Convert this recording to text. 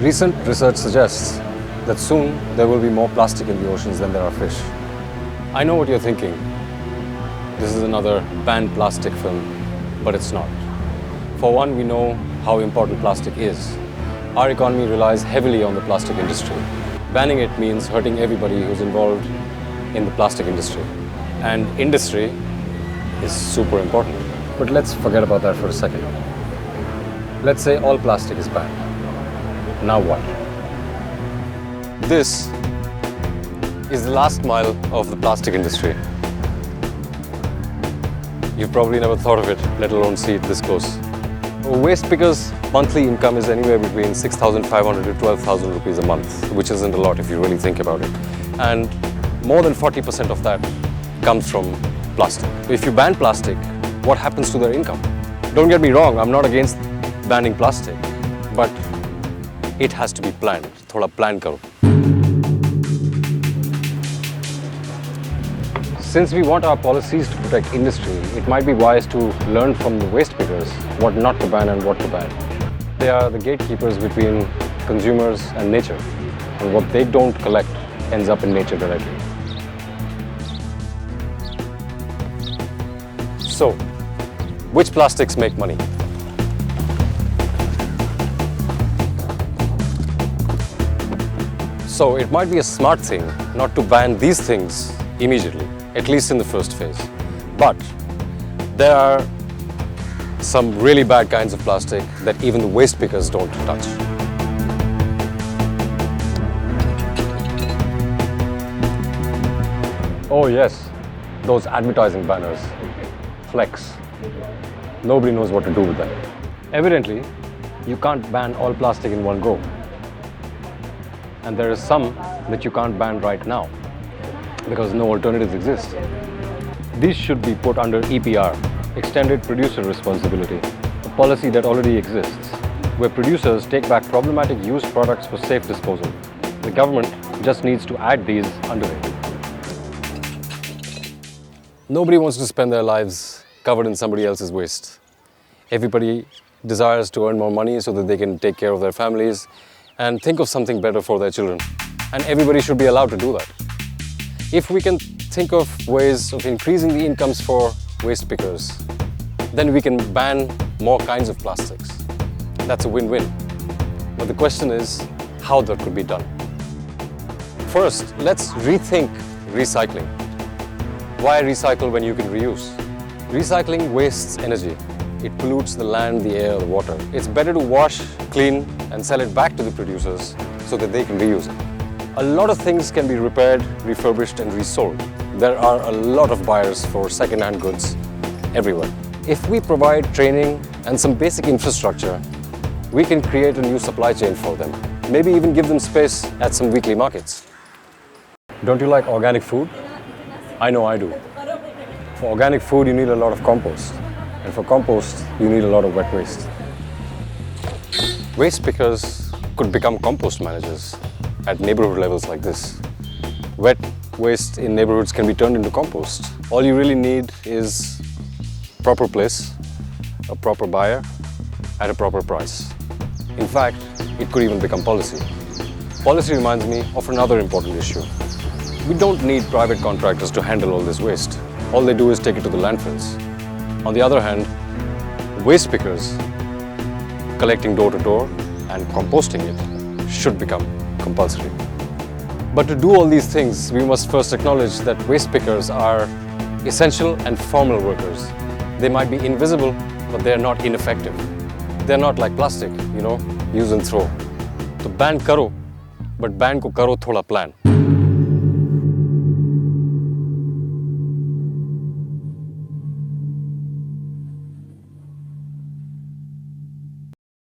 Recent research suggests that soon there will be more plastic in the oceans than there are fish. I know what you're thinking. This is another banned plastic film, but it's not. For one, we know how important plastic is. Our economy relies heavily on the plastic industry. Banning it means hurting everybody who's involved in the plastic industry. And industry is super important. But let's forget about that for a second. Let's say all plastic is banned. Now what? This is the last mile of the plastic industry. You've probably never thought of it, let alone see it this close. Waste pickers' monthly income is anywhere between 6,500 to 12,000 rupees a month, which isn't a lot if you really think about it. And more than 40% of that comes from plastic. If you ban plastic, what happens to their income? Don't get me wrong, I'm not against banning plastic, but it has to be planned. Thoda plan karo. Since we want our policies to protect industry, it might be wise to learn from the waste pickers what not to ban and what to ban. They are the gatekeepers between consumers and nature, and what they don't collect ends up in nature directly. So, which plastics make money? So, it might be a smart thing not to ban these things immediately, at least in the first phase. But there are some really bad kinds of plastic that even the waste pickers don't touch. Oh yes, those advertising banners. Flex. Nobody knows what to do with them. Evidently, you can't ban all plastic in one go. And there is some that you can't ban right now, because no alternatives exist. These should be put under EPR, Extended Producer Responsibility, a policy that already exists, where producers take back problematic used products for safe disposal. The government just needs to add these under it. Nobody wants to spend their lives covered in somebody else's waste. Everybody desires to earn more money so that they can take care of their families and think of something better for their children. And everybody should be allowed to do that. If we can think of ways of increasing the incomes for waste pickers, then we can ban more kinds of plastics. That's a win-win. But the question is how that could be done. First, let's rethink recycling. Why recycle when you can reuse? Recycling wastes energy. It pollutes the land, the air, the water. It's better to wash, clean, and sell it back to the producers so that they can reuse it. A lot of things can be repaired, refurbished, and resold. There are a lot of buyers for second-hand goods everywhere. If we provide training and some basic infrastructure, we can create a new supply chain for them. Maybe even give them space at some weekly markets. Don't you like organic food? I know I do. For organic food, you need a lot of compost. And for compost, you need a lot of wet waste. Waste pickers could become compost managers at neighborhood levels like this. Wet waste in neighborhoods can be turned into compost. All you really need is a proper place, a proper buyer, at a proper price. In fact, it could even become policy. Policy reminds me of another important issue. We don't need private contractors to handle all this waste. All they do is take it to the landfills. On the other hand, waste pickers collecting door to door and composting it should become compulsory. But to do all these things, we must first acknowledge that waste pickers are essential and formal workers. They might be invisible, but they're not ineffective. They're not like plastic, use and throw. So ban karo, but ban ko karo thoda plan.